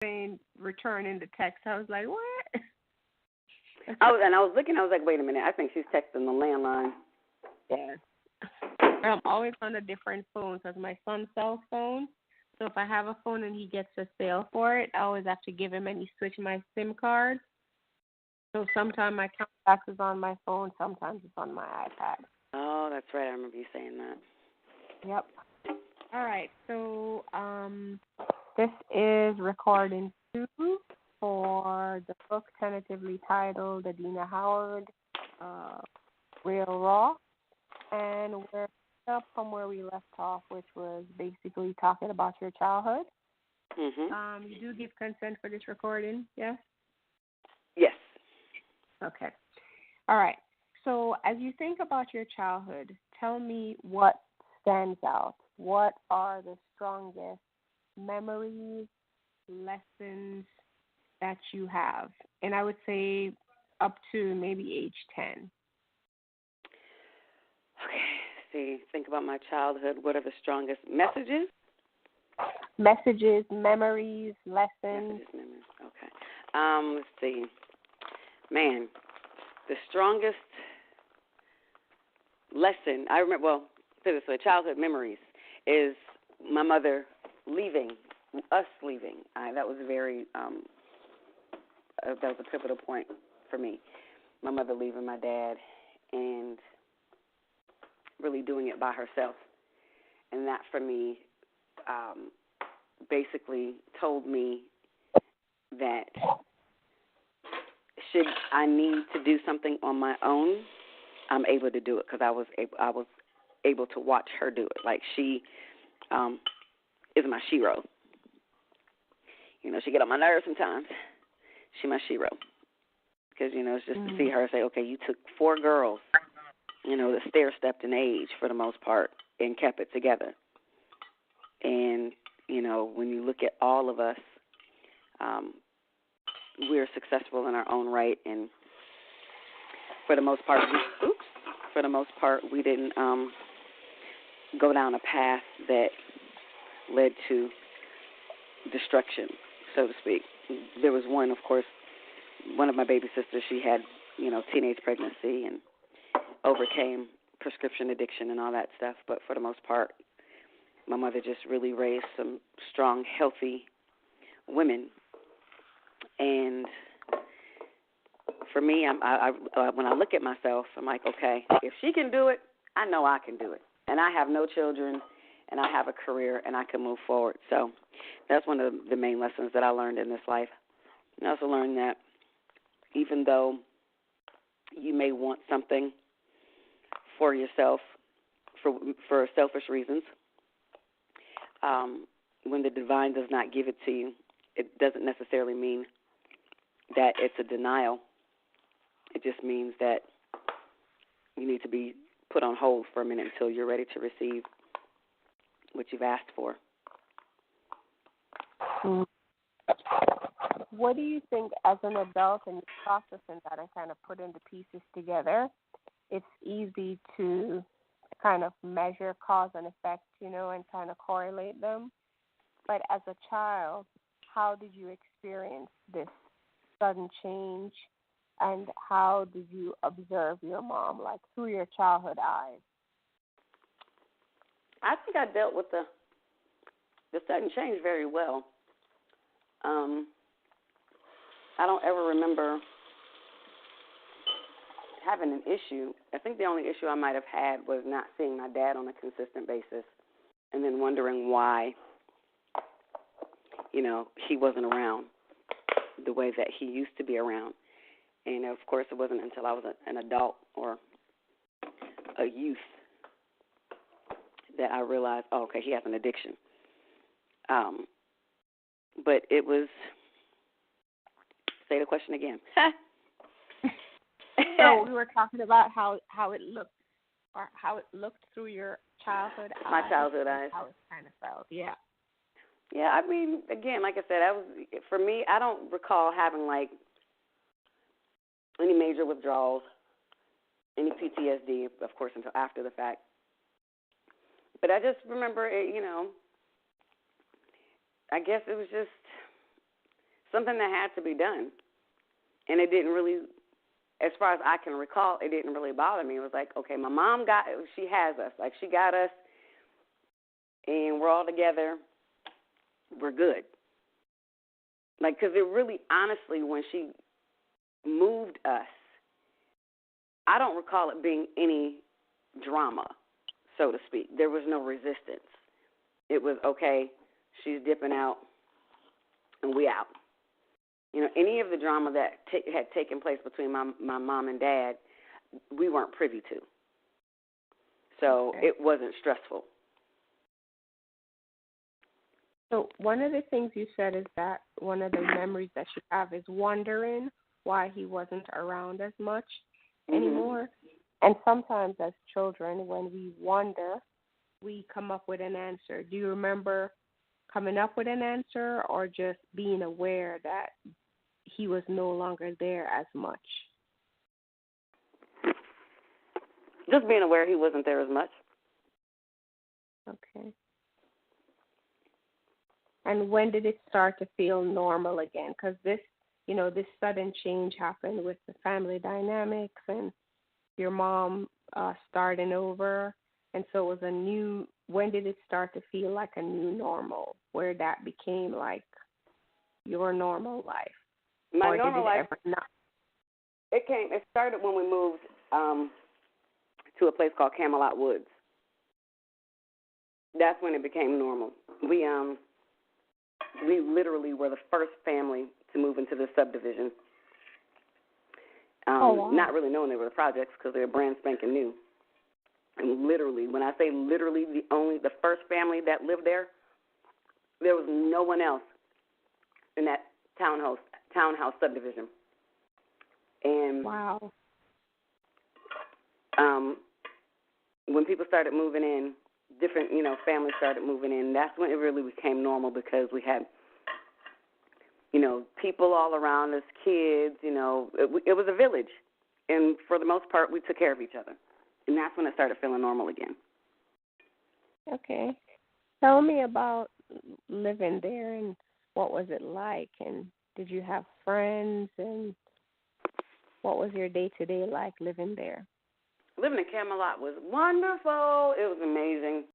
saying returning the text. I was like, what? I was looking. I was like, wait a minute. I think she's texting the landline. Yeah. I'm always on a different phone because my son's cell phone. So if I have a phone and he gets a sale for it, I always have to give him and he switch my SIM card. So sometimes my contacts is on my phone, sometimes it's on my iPad. Oh, that's right. I remember you saying that. Yep. All right. So this is recording 2 for the book tentatively titled Adina Howard, Real Raw. And we're up from where we left off, which was basically talking about your childhood. Mm-hmm. You do give consent for this recording, yes? Yes. Okay. All right. So as you think about your childhood, tell me what stands out. What are the strongest memories, lessons that you have? And I would say up to maybe age 10. Okay. See, think about my childhood. What are the strongest messages? Messages, memories, lessons. Messages, memories. Okay. Let's see. Man, the strongest lesson I remember. Well, say this way: childhood memories is my mother leaving, us leaving. That was very. That was a pivotal point for me. My mother leaving my dad and really doing it by herself, and that for me basically told me that should I need to do something on my own, I'm able to do it because I was able to watch her do it. Like she is my shero. You know, she get on my nerves sometimes. She my shero because it's just to see her say, okay, you took 4 girls, that stair-stepped in age for the most part and kept it together. And when you look at all of us, we're successful in our own right, and for the most part, we didn't go down a path that led to destruction, so to speak. There was one, of course, one of my baby sisters. She had, teenage pregnancy and overcame prescription addiction and all that stuff. But for the most part, my mother just really raised some strong, healthy women. And for me, when I look at myself, I'm like, okay, if she can do it, I know I can do it. And I have no children, and I have a career, and I can move forward. So that's one of the main lessons that I learned in this life. And I also learned that even though you may want something for yourself for selfish reasons, when the divine does not give it to you, it doesn't necessarily mean that it's a denial. It just means that you need to be put on hold for a minute until you're ready to receive what you've asked for. What do you think as an adult and you're processing that and kind of putting the pieces together, it's easy to kind of measure cause and effect, and kind of correlate them. But as a child, how did you experience this sudden change, and how did you observe your mom, like through your childhood eyes? I think I dealt with the sudden change very well. I don't ever remember having an issue. I think the only issue I might have had was not seeing my dad on a consistent basis and then wondering why, he wasn't around the way that he used to be around. And, of course, it wasn't until I was an adult or a youth that I realized, oh, okay, he has an addiction. But it was, say the question again. So we were talking about how it looked, or how it looked through your childhood eyes. My childhood eyes. How it kind of felt, yeah. Yeah, I mean, again, like I said, for me, I don't recall having, like, any major withdrawals, any PTSD, of course, until after the fact. But I just remember it, I guess it was just something that had to be done. And it didn't really, as far as I can recall, it didn't really bother me. It was like, okay, my mom she has us. Like, she got us, and we're all together. We're good. Like, because it really, honestly, when she moved us, I don't recall it being any drama, so to speak. There was no resistance. It was, okay, she's dipping out, and we out. You know, any of the drama that had taken place between my mom and dad, we weren't privy to. So It wasn't stressful. So one of the things you said is that one of the memories that you have is wondering why he wasn't around as much anymore. And sometimes as children, when we wonder, we come up with an answer. Do you remember coming up with an answer or just being aware that he was no longer there as much? Just being aware he wasn't there as much. Okay. And when did it start to feel normal again? Because this sudden change happened with the family dynamics and your mom starting over. And so it was when did it start to feel like a new normal, where that became like your normal life? My normal life, it started when we moved to a place called Camelot Woods. That's when it became normal. We literally were the first family to move into this subdivision. Wow. Not really knowing they were the projects because they were brand spanking new. And literally, when I say literally, the first family that lived there was no one else in that townhouse subdivision. And wow. When people started moving in, different, families started moving in, that's when it really became normal because we had, people all around us, kids, it was a village. And for the most part, we took care of each other. And that's when it started feeling normal again. Okay. Tell me about living there and what was it like, and did you have friends, and what was your day-to-day like living there? Living in Camelot was wonderful. It was amazing.